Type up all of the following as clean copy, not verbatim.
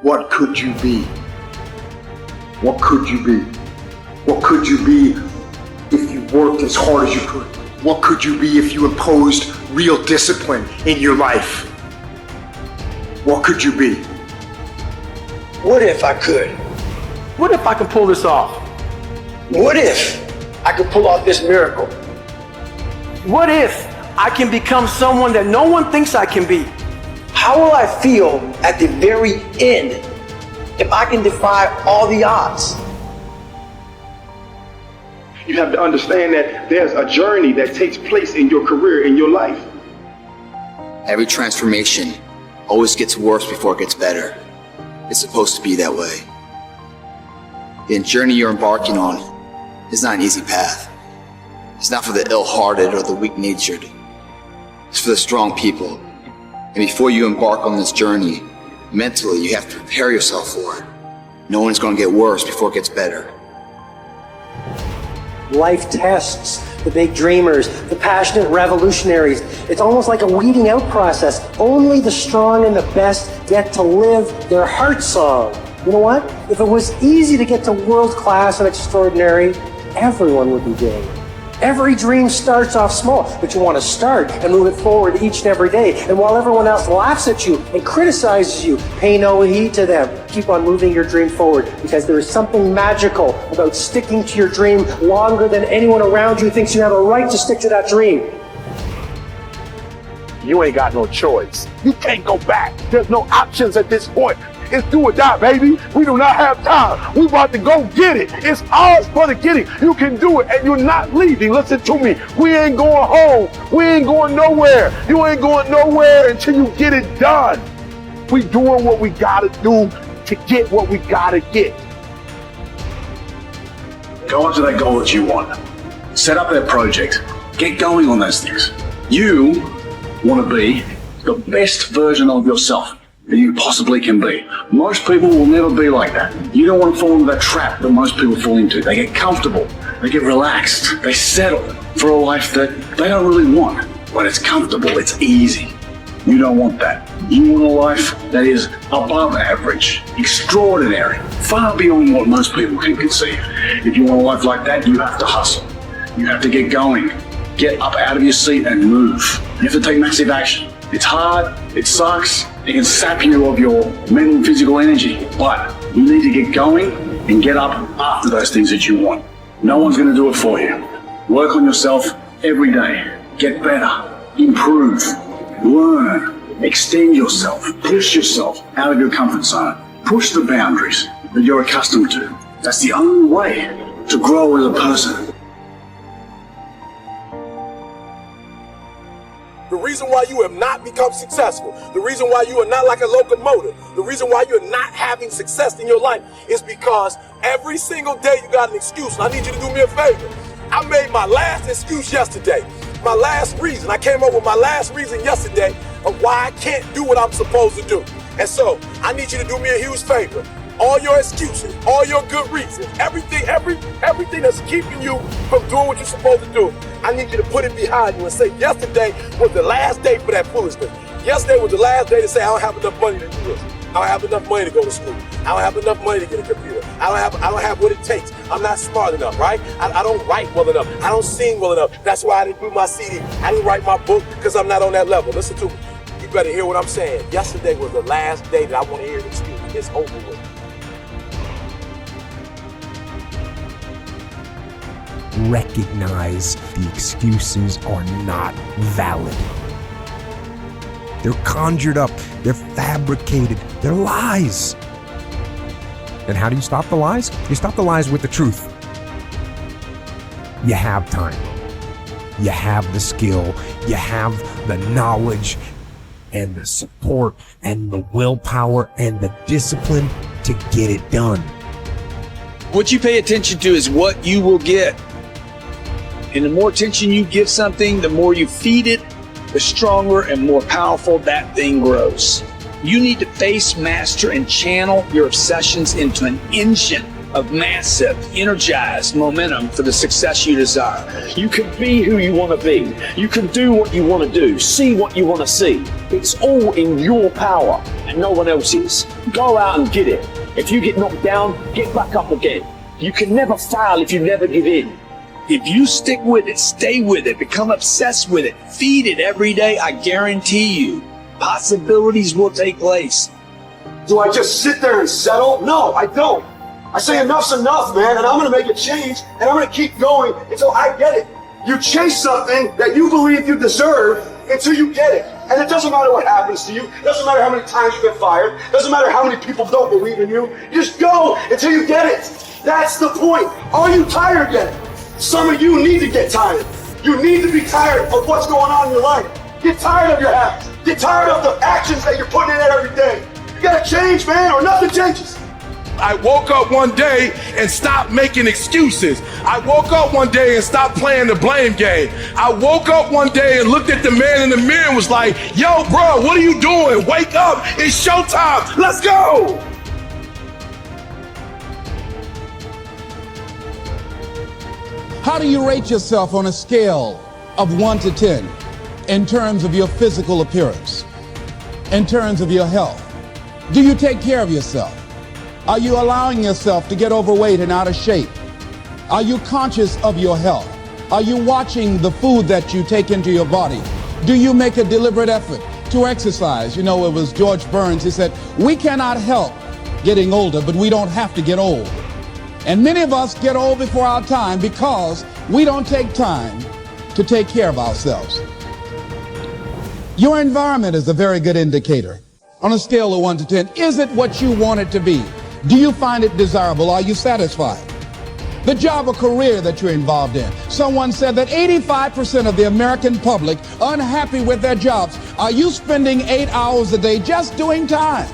What could you be? What could you be? What could you be if you worked as hard as you could? What could you be if you imposed real discipline in your life? What could you be? What if I could? What if I could pull this off? What if I could pull off this miracle? What if I can become someone that no one thinks I can be? How will I feel at the very end if I can defy all the odds? You have to understand that there's a journey that takes place in your career, in your life. Every transformation always gets worse before it gets better. It's supposed to be that way. The journey you're embarking on is not an easy path. It's not for the ill-hearted or the weak-natured. It's for the strong people. And before you embark on this journey, mentally you have to prepare yourself for it. No one's going to get worse before it gets better. Life tests the big dreamers, the passionate revolutionaries. It's almost like a weeding out process. Only the strong and the best get to live their heart song. You know what? If it was easy to get to world class and extraordinary, everyone would be doing it. Every dream starts off small, but you want to start and move it forward each and every day. And while everyone else laughs at you and criticizes you, pay no heed to them. Keep on moving your dream forward, because there is something magical about sticking to your dream longer than anyone around you thinks you have a right to stick to that dream. You ain't got no choice. You can't go back. There's no options at this point. It's do or die, baby. We do not have time. We about to go get it. It's ours for the getting. You can do it, and you're not leaving. Listen to me. We ain't going home. We ain't going nowhere. You ain't going nowhere until you get it done. We doing what we gotta do to get what we gotta get. Go after that goal that you want. Set up that project. Get going on those things. You want to be the best version of yourself that you possibly can be. Most people will never be like that. You don't want to fall into that trap that most people fall into. They get comfortable, they get relaxed, they settle for a life that they don't really want. When it's comfortable, it's easy. You don't want that. You want a life that is above average, extraordinary, far beyond what most people can conceive. If you want a life like that, you have to hustle. You have to get going. Get up out of your seat and move. You have to take massive action. It's hard, it sucks, it can sap you of your mental and physical energy, but you need to get going and get up after those things that you want. No one's going to do it for you. Work on yourself every day. Get better, improve, learn, extend yourself, push yourself out of your comfort zone. Push the boundaries that you're accustomed to. That's the only way to grow as a person. The reason why you have not become successful, the reason why you are not like a locomotive, the reason why you're not having success in your life is because every single day you got an excuse. And I need you to do me a favor. I made my last excuse yesterday. My last reason. I came up with my last reason yesterday of why I can't do what I'm supposed to do. And so I need you to do me a huge favor. All your excuses, all your good reasons, everything that's keeping you from doing what you're supposed to do, I need you to put it behind you and say, yesterday was the last day for that foolishness. Yesterday was the last day to say, I don't have enough money to do this. I don't have enough money to go to school. I don't have enough money to get a computer. I don't have what it takes. I'm not smart enough, right? I don't write well enough. I don't sing well enough. That's why I didn't do my CD. I didn't write my book because I'm not on that level. Listen to me. You better hear what I'm saying. Yesterday was the last day that I want to hear an excuse. It's over with. Recognize the excuses are not valid. They're conjured up, they're fabricated, they're lies. And how do you stop the lies? You stop the lies with the truth. You have time. You have the skill. You have the knowledge and the support and the willpower and the discipline to get it done. What you pay attention to is what you will get. And the more attention you give something, the more you feed it, the stronger and more powerful that thing grows. You need to face, master, and channel your obsessions into an engine of massive, energized momentum for the success you desire. You can be who you want to be. You can do what you want to do. See what you want to see. It's all in your power and no one else's. Go out and get it. If you get knocked down, get back up again. You can never fail if you never give in. If you stick with it, stay with it, become obsessed with it, feed it every day, I guarantee you, possibilities will take place. Do I just sit there and settle? No, I don't. I say enough's enough, man, and I'm gonna make a change, and I'm gonna keep going until I get it. You chase something that you believe you deserve until you get it. And it doesn't matter what happens to you. It doesn't matter how many times you get fired. It doesn't matter how many people don't believe in you. You just go until you get it. That's the point. Are you tired yet? Some of you need to get tired. You need to be tired of what's going on in your life. Get tired of your habits. Get tired of the actions that you're putting in every day. You gotta change, man, or nothing changes. I woke up one day and stopped making excuses. I woke up one day and stopped playing the blame game. I woke up one day and looked at the man in the mirror and was like, yo, bro, what are you doing? Wake up, it's showtime, let's go. How do you rate yourself on a scale of 1 to 10 in terms of your physical appearance, in terms of your health? Do you take care of yourself? Are you allowing yourself to get overweight and out of shape? Are you conscious of your health? Are you watching the food that you take into your body? Do you make a deliberate effort to exercise? You know, it was George Burns, he said, we cannot help getting older, but we don't have to get old. And many of us get old before our time because we don't take time to take care of ourselves. Your environment is a very good indicator. On a scale of 1 to 10, is it what you want it to be? Do you find it desirable? Are you satisfied? The job or career that you're involved in. Someone said that 85% of the American public are unhappy with their jobs. Are you spending 8 hours a day just doing time?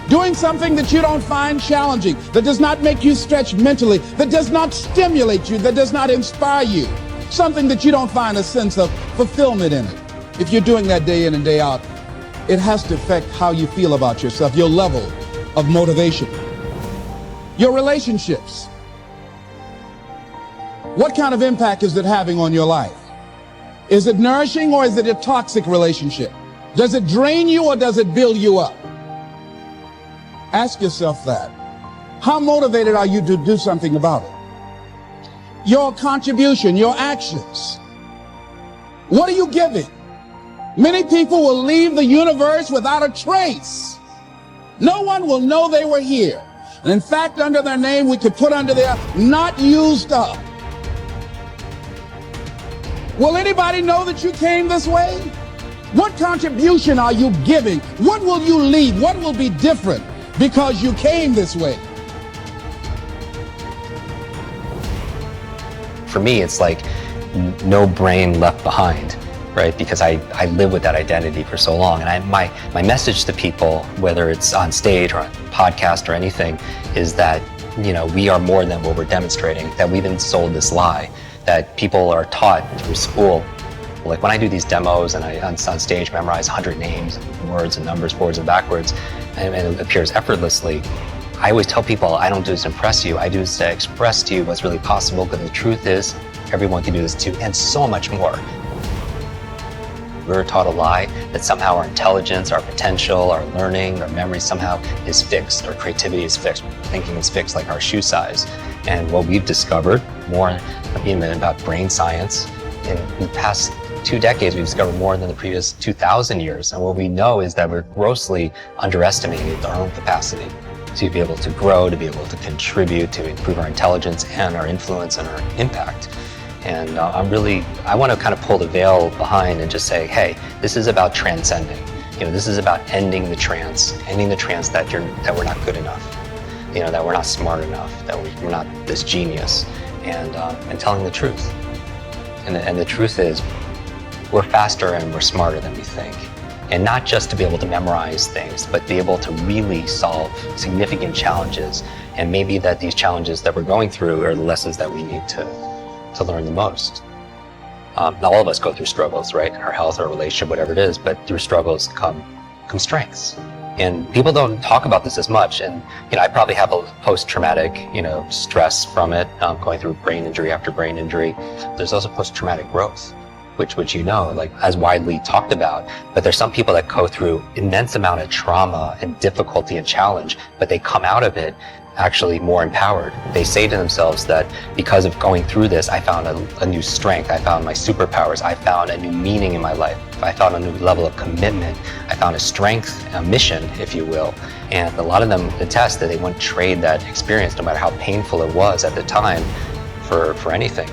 Doing something that you don't find challenging, that does not make you stretch mentally, that does not stimulate you, that does not inspire you. Something that you don't find a sense of fulfillment in it. If you're doing that day in and day out, it has to affect how you feel about yourself, your level of motivation. Your relationships. What kind of impact is it having on your life? Is it nourishing or is it a toxic relationship? Does it drain you or does it build you up? Ask yourself that. How motivated are you to do something about it? Your contribution, your actions. What are you giving? Many people will leave the universe without a trace. No one will know they were here. And in fact, under their name, we could put under there, not used up. Will anybody know that you came this way? What contribution are you giving? What will you leave? What will be different because you came this way? For me, it's like no brain left behind, right? Because I live with that identity for so long. And my message to people, whether it's on stage or on podcast or anything, is that, you know, we are more than what we're demonstrating, that we've been sold this lie, that people are taught through school. Like when I do these demos and I on stage memorize 100 names, words and numbers, forwards and backwards, and it appears effortlessly, I always tell people I don't do this to impress you, I do this to express to you what's really possible, because the truth is everyone can do this too, and so much more. We're taught a lie that somehow our intelligence, our potential, our learning, our memory somehow is fixed, our creativity is fixed, thinking is fixed like our shoe size. And what we've discovered, more even about brain science, in the past 2 decades, we've discovered more than the previous 2,000 years. And what we know is that we're grossly underestimating our own capacity to be able to grow, to be able to contribute, to improve our intelligence and our influence and our impact. And I want to kind of pull the veil behind and just say, hey, this is about transcending. You know, this is about ending the trance that we're not good enough, you know, that we're not smart enough, that we're not this genius, and telling the truth. And the truth is, we're faster and we're smarter than we think. And not just to be able to memorize things, but be able to really solve significant challenges. And maybe that these challenges that we're going through are the lessons that we need to learn the most. Not all of us go through struggles, right? Our health, our relationship, whatever it is, but through struggles come strengths. And people don't talk about this as much. And I probably have a post-traumatic, stress from it, going through brain injury after brain injury. There's also post-traumatic growth, which like as widely talked about. But there's some people that go through immense amount of trauma and difficulty and challenge, but they come out of it actually more empowered. They say to themselves that because of going through this, I found a new strength, I found my superpowers, I found a new meaning in my life, I found a new level of commitment, I found a strength, a mission, if you will. And a lot of them attest that they wouldn't trade that experience, no matter how painful it was at the time, for anything.